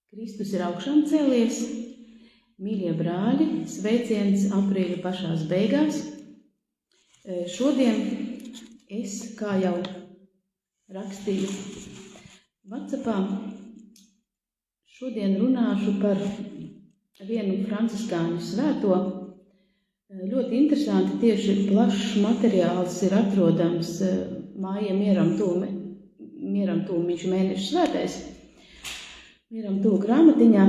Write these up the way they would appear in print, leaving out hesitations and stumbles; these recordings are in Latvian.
Kristus ir augšām cēlies, mīļie brāļi, sveiciens aprīļa pašās beigās. Šodien es, kā jau rakstīju WhatsAppā, šodien runāšu par vienu franciskāņu svēto. Ļoti interesanti, tieši plašs materiāls ir atrodams Māja Mieram Tūmiņš mēneša svētais. Mieram Tū grāmatiņā.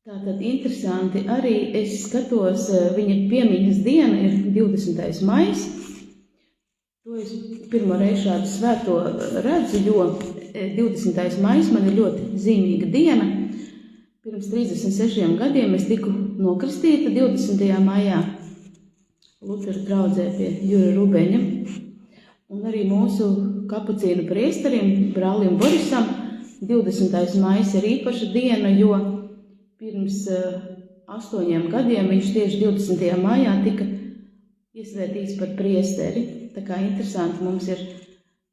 Tātad interesanti arī es skatos, viņa piemiņas diena ir 20. maijs. To es pirmo reizi šādu svēto redzu, jo 20. maijs man ir ļoti zīmīga diena. Pirms 36 gadiem es tiku nokristīta 20. maijā Lutera draudzē pie Jura Rubeņa. Un arī mūsu kapucīnu priesterim, brālim Borisam, 20. maijs ir īpaša diena, jo pirms 8 gadiem viņš tieši 20. maijā tika iesvētīts par priesteri. Tā kā interesanti, mums ir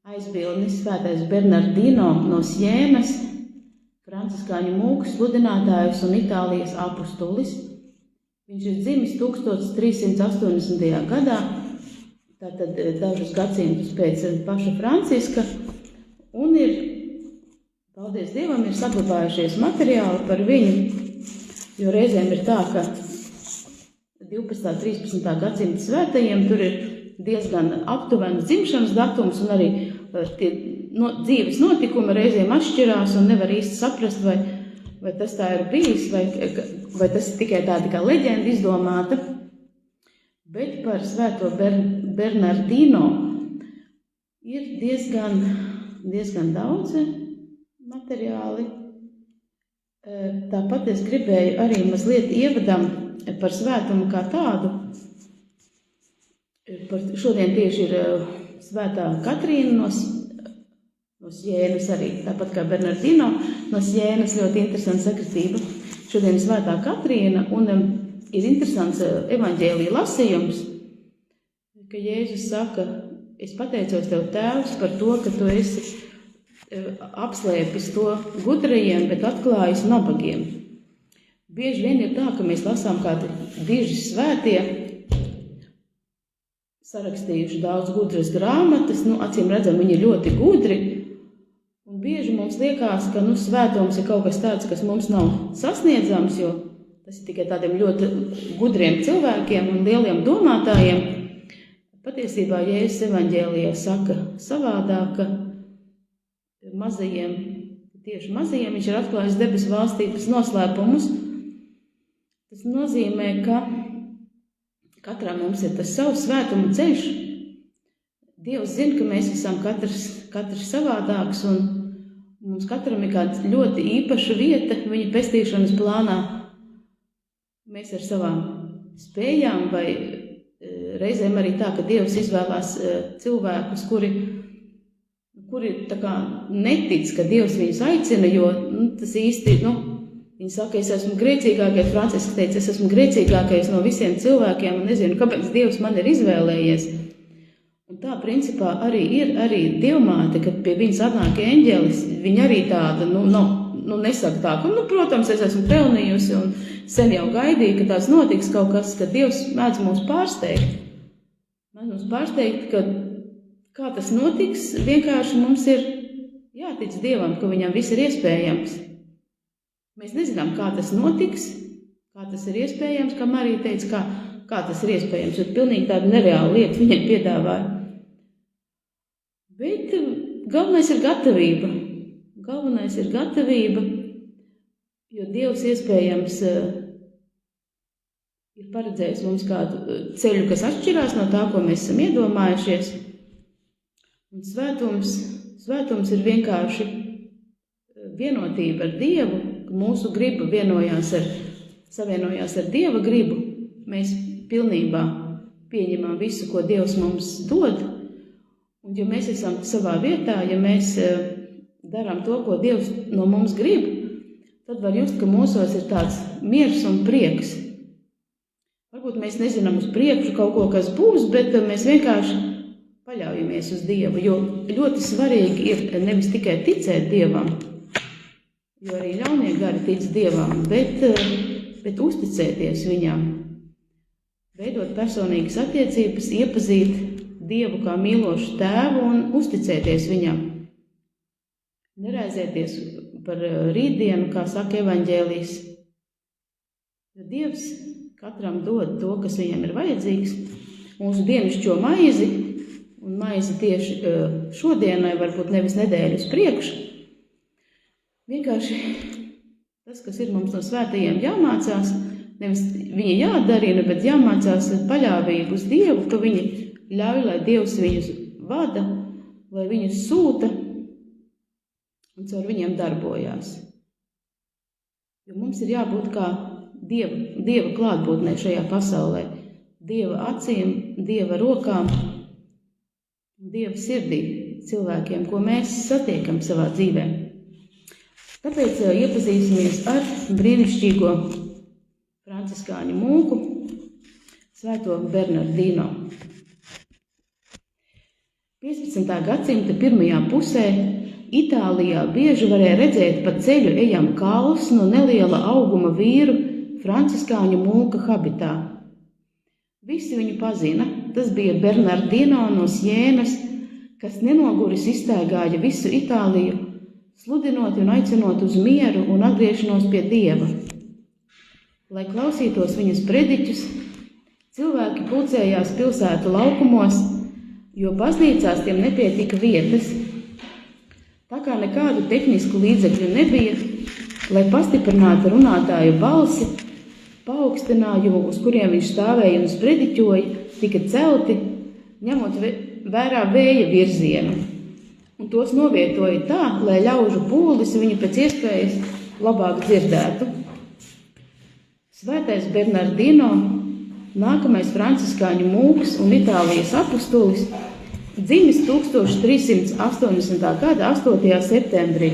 aizbildnis svētais Bernardino no Sienas, franciskāņu mūks, sludinātājs un Itālijas apustulis. Viņš ir dzimis 1380. gadā, tātad dažus gadsimtus pēc paša Franciska, un ir, paldies Dievam, ir saglabājušies materiāli par viņu, jo reizēm ir tā, ka 12. 13. gadsimta svētajiem tur ir diezgan aptuvenas dzimšanas datums, un arī tie dzīves notikumi reizēm atšķirās un nevar īsti saprast, vai tas tā ir bijis, vai tas ir tikai tāda kā leģenda izdomāta. Bet par svēto Bernardino ir diezgan daudz materiāli. Tāpat es gribēju arī mazliet ievadam par svētumu kā tādu. Šodien tieši ir svētā Katrīna no Sienas arī, tāpat kā Bernardino no Sienas, ļoti interesanta sakritība. Šodien svētā Katrīna, un ir interesants evaņģēlija lasījums, ka Jēzus saka, es pateicos tev, Tēvs, par to, ka tu esi apslēpis to gudrajiem, bet atklājis nabagiem. Bieži vien ir tā, ka mēs lasām kādi diži svētie, sarakstījuši daudz gudras grāmatas, acīm redzam, viņi ir ļoti gudri, un bieži mums liekas, ka svētums ir kaut kas tāds, kas mums nav sasniedzams, jo tas ir tikai tādiem ļoti gudriem cilvēkiem un lieliem domātājiem. Patiesībā Jēzus evaņģēlijā saka savādāk, ka tieši mazajiem viņš ir atklājis debesu valstības noslēpumus. Tas nozīmē, ka katram mums ir tas savs svētuma ceļš. Dievs zina, ka mēs esam katrs savādāks, un mums katram ir kāda ļoti īpaša vieta viņa pestīšanas plānā. Mēs ar savām spējām, vai reizēm arī tā, ka Dievs izvēlās cilvēkus, kuri tā kā netic, ka Dievs viņus aicina, jo tas īsti, viņi saka, es esmu grēcīgākais, Francisks teica, es esmu grēcīgākais no visiem cilvēkiem, un nezinu, kāpēc Dievs man ir izvēlējies. Un tā principā arī ir Dievmāte, kad pie viņas atnāk eņģelis, viņa arī tāda, nesaka tā, ka, protams, es esmu pelnījusi un sen jau gaidīju, ka tās notiks kaut kas, ka Dievs mēdz mūs pārsteigt. Mēdz mūs pārsteigt, ka kā tas notiks, vienkārši mums ir jātic Dievam, ka viņam viss ir iespējams. Mēs nezinām, kā tas notiks, kā tas ir iespējams, kā Marija teica, kā tas ir iespējams, jo pilnīgi tāda nereāla lieta viņai piedāvāja. Bet galvenais ir gatavība. Galvenais ir gatavība, jo Dievs iespējams ir paredzējis mums kādu ceļu, kas atšķirās no tā, ko mēs esam iedomājušies. Un svētums ir vienkārši vienotība ar Dievu, ka mūsu griba savienojās ar Dieva gribu. Mēs pilnībā pieņemam visu, ko Dievs mums dod. Un ja mēs esam savā vietā, ja mēs darām to, ko Dievs no mums grib, tad var just, ka mūsos ir tāds miers un prieks. Varbūt mēs nezinām uz priekšu kaut ko, kas būs, bet mēs vienkārši paļaujamies uz Dievu, jo ļoti svarīgi ir nevis tikai ticēt Dievam, jo arī ļaunie gari tic Dievam, bet uzticēties viņam, veidot personīgas attiecības, iepazīt Dievu kā mīlošu tēvu un uzticēties viņam. Neraizēties par rītdienu, kā saka evaņģēlijs, jo Dievs katram dod to, kas viņam ir vajadzīgs. Mūsu dienascho maizi, un maizi tieši šodienai, varbūt nevis nedēļu uz priekšu. Vienkārši tas, kas ir mums no svētajiem jāmācās, nevis viņi jādarina, bet jāmācās paļāvību uz Dievu, ka viņi ļauj, lai Dievs viņus vada, lai viņus sūta un caur viņiem darbojās. Jo mums ir jābūt kā Dieva klātbūtnē šajā pasaulē, Dieva acīm, Dieva rokām, Dieva sirdī cilvēkiem, ko mēs satiekam savā dzīvē. Tāpēc iepazīsimies ar brīnišķīgo franciskāņu mūku, Svēto Bernardino. 15. gadsimta pirmajā pusē Itālijā bieži varēja redzēt pa ceļu ejam kalus no neliela auguma vīru franciskāņu mūka habitā. Visi viņu pazina, tas bija Bernardino no Sienas, kas nenoguris izstaigāja visu Itāliju, sludinot un aicinot uz mieru un atgriešanos pie Dieva. Lai klausītos viņas prediķus, cilvēki pulcējās pilsētu laukumos, jo baznīcās tiem nepietika vietas. Tā kā nekādu tehnisku līdzekļu nebija, lai pastiprinātu runātāju balsi, paaugstinājumu, uz kuriem viņš stāvēja un sprediķoja, tika celti, ņemot vērā vēja virzienu. Un tos novietoja tā, lai ļaužu pūlis viņu pēc iespējas labāk dzirdētu. Svētais Bernardino, nākamais franciskāņu mūks un Itālijas apustulis, dzimis 1380. gada 8. septembrī,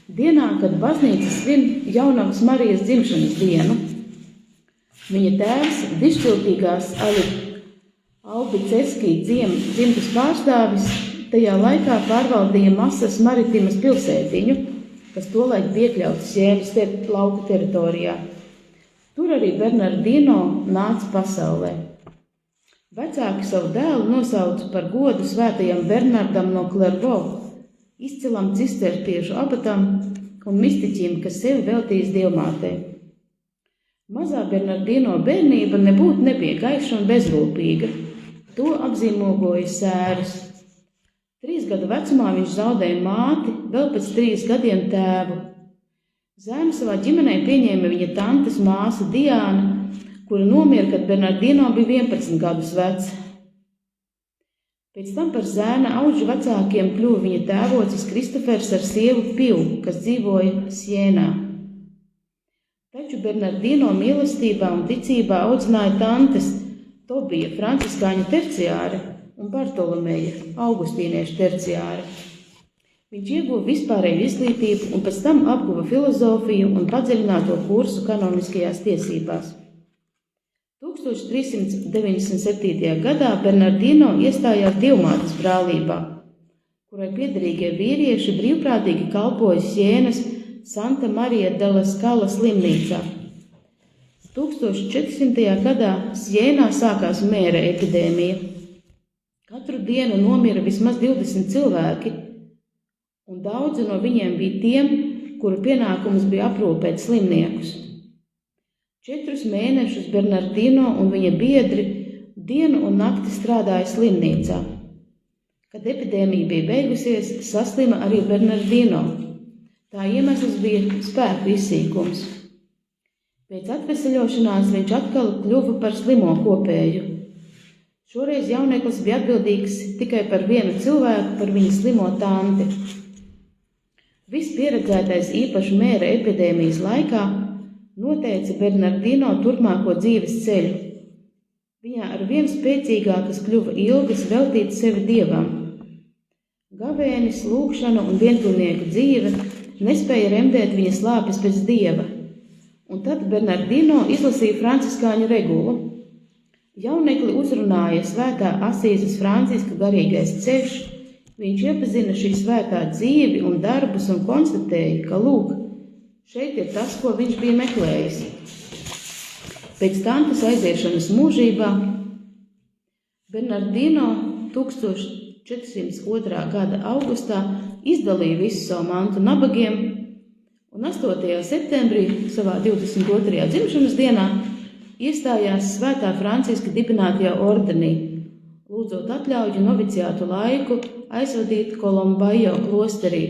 dienā, kad baznīca svin jaunavas Marijas dzimšanas dienu. Viņa tēvs, dišķiltīgās Albiceskī dzimtas pārstāvis, tajā laikā pārvaldīja Masas Maritimas pilsētiņu, kas tolaik piekļauts Sienas lauku teritorijā. Tur arī Bernardino nāca pasaulē. Vecāki savu dēlu nosauca par godu svētajam Bernardam no Clairvaux, izcilam cisterciešu abatam un mistiķim, kas sevi veltījis Dievmātei. Mazā Bernardino bērnība nebija gaiša un bezrūpīga. To apzīmogoja sēras. 3 gadu vecumā viņš zaudēja māti, vēl pēc 3 gadiem tēvu. Zēnu savā ģimenē pieņēma viņa tantes māsa Diāna, kura nomira, kad Bernardino bija 11 gadus vecs. Pēc tam par zēna auģu vecākiem kļuva viņa tēvocis Kristofers ar sievu Piu, kas dzīvoja Sienā. Taču Bernardino mīlestībā un ticībā audzināja tantes Tobija, franciskāņu terciāre, un Bartolomeja, augustīniešu terciāre. Viņš ieguva vispārēju izglītību un pēc tam apguva filozofiju un padziļināto kursu kanoniskajās tiesībās. 1397. gadā Bernardino iestājās Dievmātes brālībā, kurai piederīgie vīrieši brīvprātīgi kalpoja Sienas Santa Maria de la Scala slimnīcā. 1400. gadā Sienā sākās mēra epidēmija. Katru dienu nomira vismaz 20 cilvēki, un daudzi no viņiem bija tiem, kuru pienākums bija aprūpēt slimniekus. 4 mēnešus Bernardino un viņa biedri dienu un nakti strādāja slimnīcā. Kad epidēmija bija beigusies, saslima arī Bernardino. Tā iemesls bija spēku izsīkums. Pēc atveseļošanās viņš atkal kļuva par slimo kopēju. Šoreiz jauneklis bija atbildīgs tikai par vienu cilvēku, par viņa slimo tanti. Viss pieredzētais īpaši mēra epidēmijas laikā noteica Bernardino turpmāko dzīves ceļu. Viņā ar vien spēcīgākas kļuva ilgas veltīt sevi Dievam. Gavēnis, lūgšana un vientuļnieku dzīve nespēja remdēt viņa slāpes pēc Dieva. Un tad Bernardino izlasīja franciskāņu regulu. Jaunekli uzrunāja svētā Asīzes Franciska garīgais ceļš, viņš iepazina šī svētā dzīvi un darbus un konstatēja, ka, lūk, Šeit ir tas, ko viņš bija meklējis. Pēc tantes aiziešanas mūžībā Bernardino 1402. gada augustā izdalīja visu savu mantu nabagiem un 8. septembrī savā 22. dzimšanas dienā iestājās Svētā Franciska dibinātajā ordenī, lūdzot atļauju noviciātu laiku aizvadīt Kolombajo klosterī,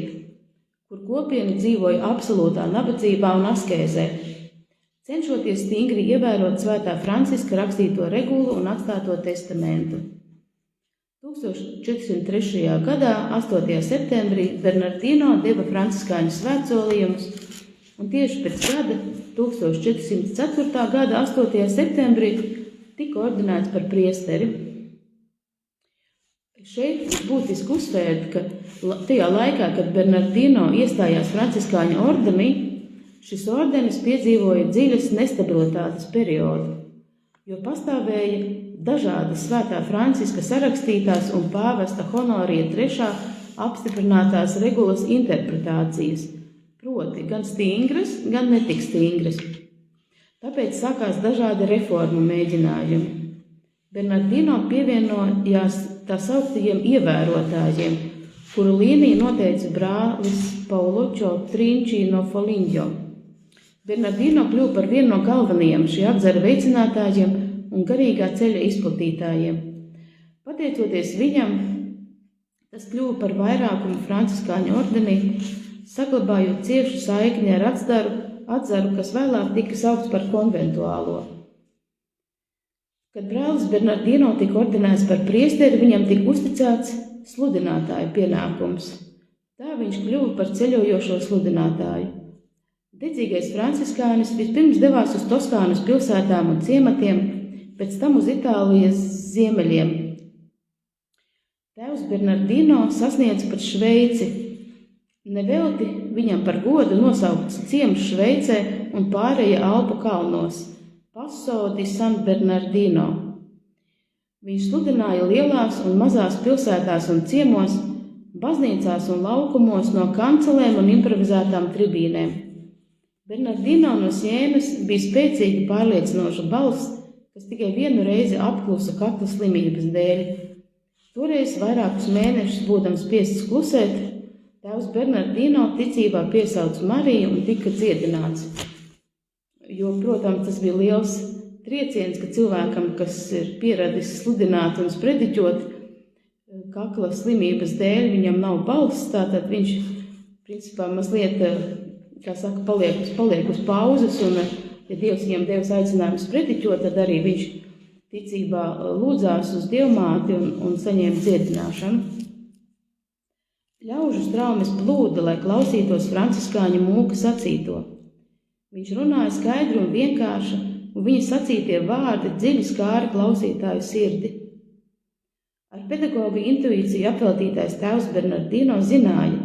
kur kopiena dzīvoja absolūtā nabadzībā un askēzē, cenšoties stingri ievērot Svētā Franciska rakstīto regulu un atstāto testamentu. 1403. gadā, 8. septembrī, Bernardino deva franciskāņu svētsolījumus, un tieši pēc gada, 1404. gada 8. septembrī, tika ordinēts par priesteri. Šeit būtiski uzsvērt, ka tajā laikā, kad Bernardino iestājās franciskāņu ordenī, šis ordenis piedzīvoja dziļas nestabilitātes periodu, jo pastāvēja dažādas Svētā Franciska sarakstītās un pāvesta Honorija III apstiprinātās regulas interpretācijas, proti gan stingras, gan netik stingras. Tāpēc sākās dažādi reformu mēģinājumi. Bernardino pievienojās tā sauktajiem ievērotājiem, kuru līniju noteica brālis Paulučo Trinči no Foligno. Bernardino kļuva par vienu no galvenajiem šī atzara veicinātājiem un garīgā ceļa izplatītājiem. Pateicoties viņam, tas kļuva par vairākumu franciskāņu ordenī, saglabājot ciešu saikni ar atzaru, kas vēlāk tika saukts par konventuālo. Kad brālis Bernardino tika ordinēts par priesteri, viņam tika uzticēts sludinātāja pienākums. Tā viņš kļuva par ceļojošo sludinātāju. Dedzīgais franciskānis vispirms devās uz Toskānas pilsētām un ciematiem, pēc tam uz Itālijas ziemeļiem. Tēvs Bernardino sasniedza pat Šveici. Nevelti viņam par godu nosaukts ciems Šveicē un pārēja Alpu kalnos – Passo di San Bernardino. Viņš sludināja lielās un mazās pilsētās un ciemos, baznīcās un laukumos no kancelēm un improvizētām tribīnēm. Bernardino no Sienas bija spēcīga pārliecinoša balss, kas tikai vienu reizi apklusa kakla slimības dēļ. Toreiz vairākus mēnešus būdams spiests klusēt, tēvs Bernardino ticībā piesauca Mariju un tika dziedināts. Jo, protams, tas bija liels trieciens, ka cilvēkam, kas ir pieradis sludināt un sprediķot kakla slimības dēļ, viņam nav balss, tātad viņš, principā, mazliet, kā saka, paliek uz pauzes, un, ja Dievs viņam devis aicinājumu sprediķot, tad arī viņš ticībā lūdzās uz Dievmāti un saņēma dziedināšanu. Ļaužu straumes plūda, lai klausītos franciskāņu mūka sacīto. Viņš runāja skaidri un vienkārši, un viņa sacītie vārdi dziļi skāra klausītāju sirdi. Ar pedagoga intuīciju apveltītais tēvs Bernardino zināja,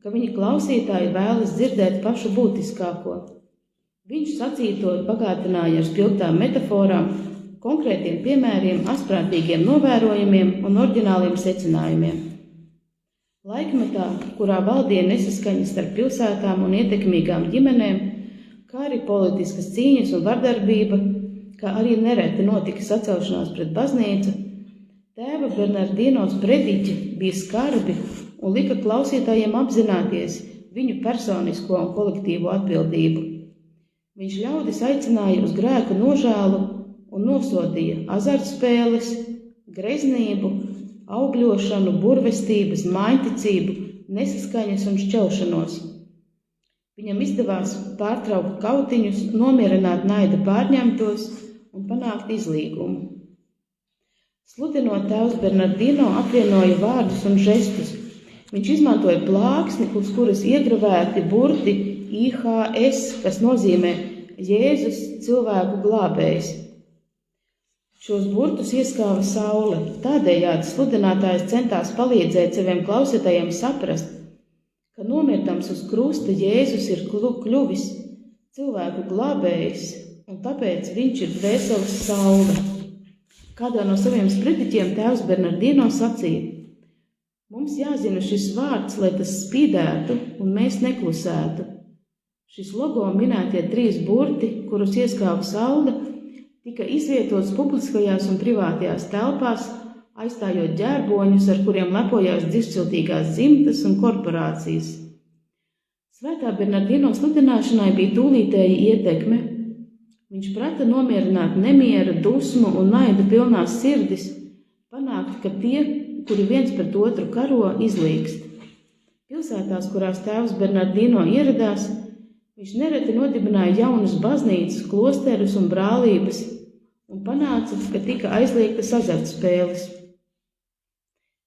ka viņa klausītāji vēlas dzirdēt pašu būtiskāko. Viņš sacīto bagātināja ar spilgtām metaforām, konkrētiem piemēriem, asprātīgiem novērojumiem un oriģināliem secinājumiem. Laikmetā, kurā valdīja nesaskaņas starp pilsētām un ietekmīgām ģimenēm, kā arī politiskas cīņas un vardarbība, kā arī nereti notika sacelšanās pret baznīcu, tēva Bernardino sprediķi bija skarbi un lika klausītājiem apzināties viņu personisko un kolektīvo atbildību. Viņš ļaudis aicināja uz grēku nožēlu un nosodīja azartspēles, greznību, augļošanu, burvestības, mājticību, nesaskaņas un šķelšanos. Viņam izdevās pārtraukt kautiņus, nomierināt naida pārņemtos un panākt izlīgumu. Sludinot, tēvs Bernardino apvienoja vārdus un žestus. Viņš izmantoja plāksni, uz kuras iegravēti burti IHS, kas nozīmē Jēzus cilvēku glābējs. Šos burtus ieskāva saule. Tādējādi sludinātājs centās palīdzēt saviem klausītājiem saprast, ka nomirtams uz krusta Jēzus ir kļuvis cilvēku glābējs, un tāpēc viņš ir dvēseles saule. Kādā no saviem sprediķiem tēvs Bernardino sacīja: mums jāzina šis vārds, lai tas spīdētu un mēs neklusētu. Šis logo minētie 3 burti, kurus ieskāva Sauda, tika izvietots publiskajās un privātajās telpās, aizstājot ģērboņus, ar kuriem lepojās dižciltīgās dzimtas un korporācijas. Svētā Bernardino sludināšanai bija tūlītēja ietekme. Viņš prata nomierināt nemiera, dusmu un naida pilnās sirdis, panākt, ka tie, kuri viens pret otru karo, izlīgst. Pilsētās, kurās tēvs Bernardino ieradās, viņš nereti nodibināja jaunas baznīcas, klosterus un brālības un panāca, ka tika aizliegtas azartspēles.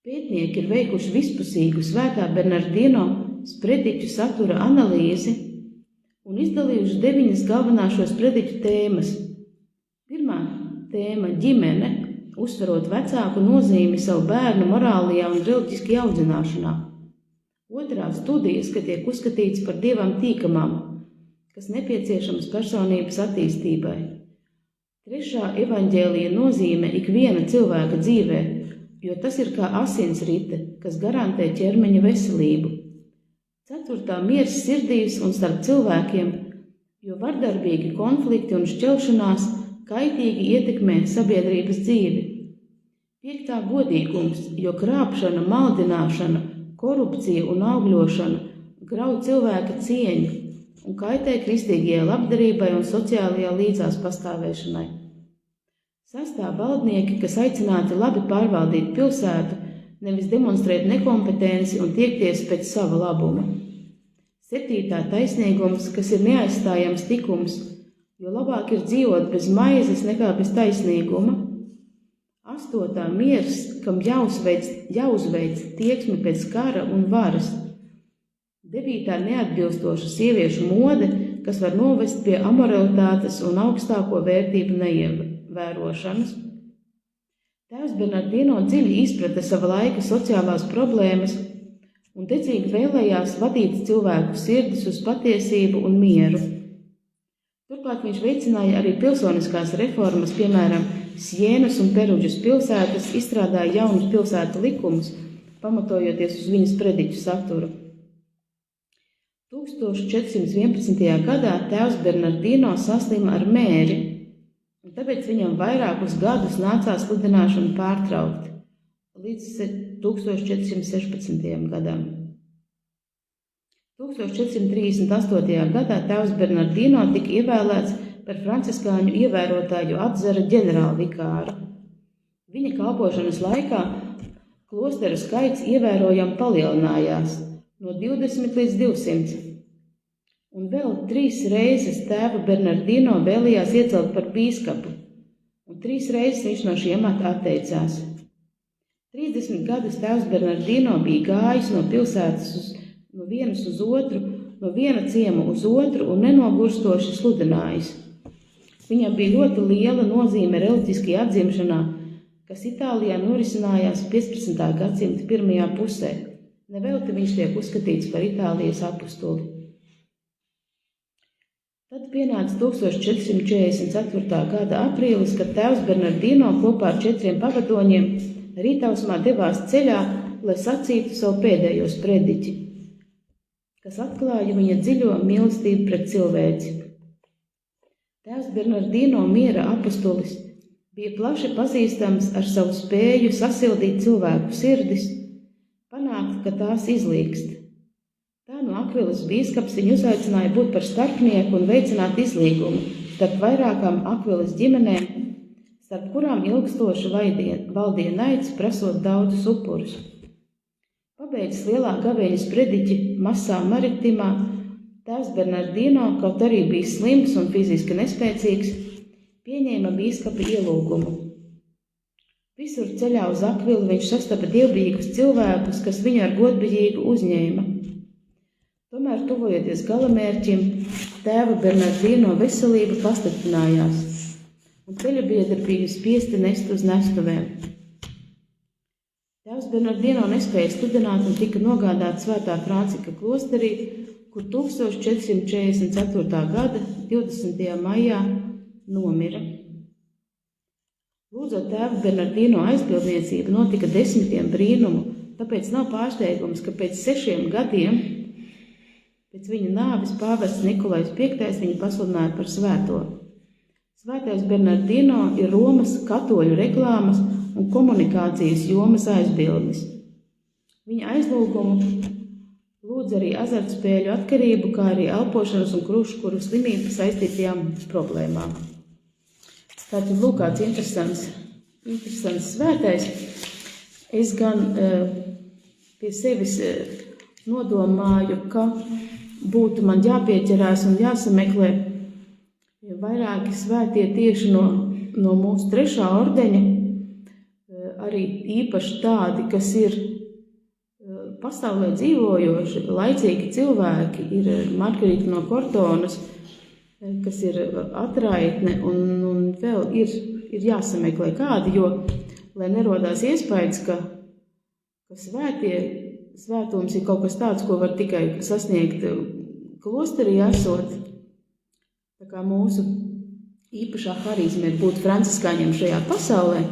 Pētnieki ir veikuši vispusīgu Svētā Bernardino sprediķu satura analīzi un izdalījuši 9 galvenās šo sprediķu tēmas. Pirmā tēma – ģimene, uzsverot vecāku nozīmi savu bērnu morālajā un reliģiskajā audzināšanā. Otrā – studijas, ka tiek uzskatīts par dievam tīkamām, kas nepieciešamas personības attīstībai. Trešā – evaņģēlija nozīme ikviena cilvēka dzīvē, jo tas ir kā asinsrite, kas garantē ķermeņa veselību. Ceturtā – miers sirdīs un starp cilvēkiem, jo vardarbīgi konflikti un šķelšanās kaitīgi ietekmē sabiedrības dzīvi. Piektā – godīgums, jo krāpšana, maldināšana, korupcija un augļošana grauj cilvēka cieņu un kaitē kristīgajai labdarībai un sociālajā līdzās pastāvēšanai. Sestā – valdnieki, kas aicināti labi pārvaldīt pilsētu, nevis demonstrēt nekompetenci un tiekties pēc sava labuma. Septītā – taisnīgums, kas ir neaizstājams tikums, jo labāk ir dzīvot bez maizes nekā bez taisnīguma. Astotā – miers, kam jāuzveic tieksme pēc kara un varas. Devītā – neatbilstoša sieviešu mode, kas var novest pie amoralitātes un augstāko vērtību neievērošanas. Tēvs Bernardino dziļi izprata sava laika sociālās problēmas un dedzīgi vēlējās vadīt cilvēku sirdis uz patiesību un mieru. Turklāt viņš veicināja arī pilsoniskās reformas, piemēram, Sienas un Perudžas pilsētas izstrādāja jaunus pilsētu likumus, pamatojoties uz viņas sprediķu saturu. 1411. gadā tēvs Bernardino saslima ar mēri, un tāpēc viņam vairākus gadus nācās sludināšanu pārtraukt, līdz 1416. gadam. 1438. gadā tēvs Bernardino tika ievēlēts par franciskāņu ievērotāju atzara ģenerālvikāru. Viņa kalpošanas laikā klosteru skaits ievērojami palielinājās no 20 līdz 200. Un vēl 3 reizes tēva Bernardino vēlējās iecelt par bīskapu, un 3 reizes viņš no šī amata atteicās. 30 gadus tēvs Bernardino bija gājis no pilsētas no vienas uz otru, no viena ciema uz otru un nenogurstoši sludinājis. Viņam bija ļoti liela nozīme reliģiskajā atzimšanā, kas Itālijā norisinājās 15. gadsimta pirmajā pusē. Nevelti viņš tiek uzskatīts par Itālijas apustuli. Tad pienāca 1444. gada aprīlis, kad tēvs Bernardino kopā ar 4 pavadoņiem rītausmā devās ceļā, lai sacītu savu pēdējo sprediķi, kas atklāja viņa dziļo mīlestību pret cilvēci. Tēvs Bernardino miera apustulis bija plaši pazīstams ar savu spēju sasildīt cilvēku sirdis, panākt, ka tās izlīgst. Tā no Akvilas bīskaps viņu uzaicināja būt par starpnieku un veicināt izlīgumu starp vairākām Akvilas ģimenēm, starp kurām ilgstoši valdīja naids, prasot daudzus upurus. Pabeidzis lielā gavēņa sprediķi Masā Maritimā, tēvs Bernardino, kaut arī bija slims un fiziski nespēcīgs, pieņēma bīskapa ielūgumu. Visur ceļā uz Akvilu viņš sastapa dievbijīgus cilvēkus, kas viņu ar godbijīgu uzņēma. Tomēr, tuvojoties galamērķim, tēva Bernardino veselība pasliktinājās, un ceļabiedri bija spiesti nest uz nestuvēm. Tēvs Bernardino nespēja sludināt un tika nogādāts Svētā Francika klosterī, kur 1444. gada 20. maijā nomira. Lūdzot tēva Bernardino aizbildniecību notika 10 brīnumu, tāpēc nav pārsteigums, ka pēc 6 gadiem Pēc viņa nāves pāvests Nikolais V viņu pasludināja par svēto. Svētais Bernardino ir Romas katoļu reklāmas un komunikācijas jomas aizbildnis. Viņa aizlūgumu lūdz arī azartspēļu atkarību, kā arī elpošanas un kruškuru slimību saistītajām problēmām. Tātad lūk, kāds interesants svētais. Es gan pie sevis nodomāju, ka būtu man jāpieķerās un jāsameklē vairāki svētie tieši no mūsu 3. ordeņa, arī īpaši tādi, kas ir pasaulē dzīvojoši, laicīgi cilvēki, ir Margarita no Kordonas, kas ir atraitne, un vēl ir jāsameklē kādi, jo, lai nerodās iespējas, ka svētums ir kaut kas tāds, ko var tikai sasniegt klosterī esot. Tā kā mūsu īpašā harizma ir būt franciskāņiem šajā pasaulē,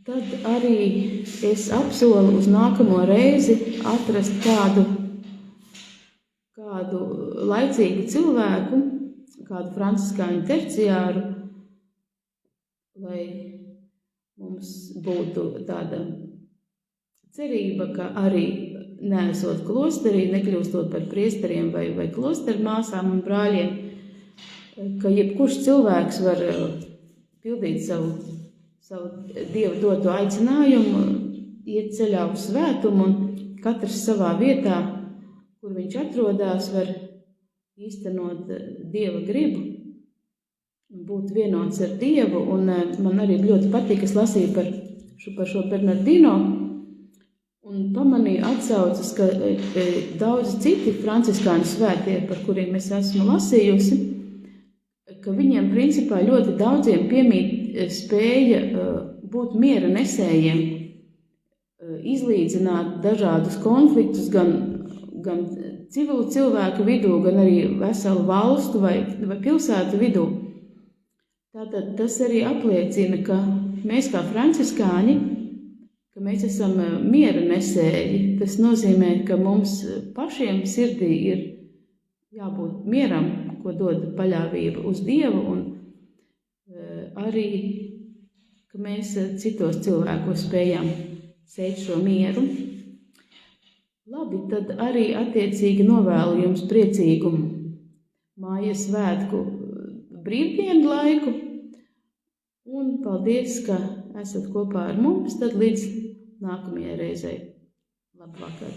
tad arī es apsolu uz nākamo reizi atrast kādu laicīgu cilvēku, kādu franciskāņu terciāru, lai mums būtu tāda cerība, ka arī neesot klosterī, nekļūstot par priesteriem vai klosteru māsām un brāļiem, ka jebkurš cilvēks var pildīt savu Dieva doto aicinājumu, iet ceļā uz svētumu, un katrs savā vietā, kur viņš atrodās, var īstenot Dieva gribu, būt vienots ar Dievu, un man arī ļoti patīk, es lasīju par šo Bernardino, un pamanīju atsaucas, ka daudzi citi franciskāņu svētie, par kuriem es esmu lasījusi, ka viņiem principā ļoti daudziem piemīt spēja būt miera nesējiem, izlīdzināt dažādus konfliktus gan civilu cilvēku vidū, gan arī veselu valstu vai pilsētu vidū. Tātad tas arī apliecina, ka mēs kā franciskāņi, ka mēs esam miera nesēji. Tas nozīmē, ka mums pašiem sirdī ir jābūt mieram, ko dod paļāvība uz Dievu, un arī, ka mēs citos cilvēkos spējam sēt šo mieru. Labi, tad arī attiecīgi novēlu jums priecīgu mājas svētku brīvdienu laiku, un paldies, ka esat kopā ar mums, tad līdz nākamajai reizei. Labvakar!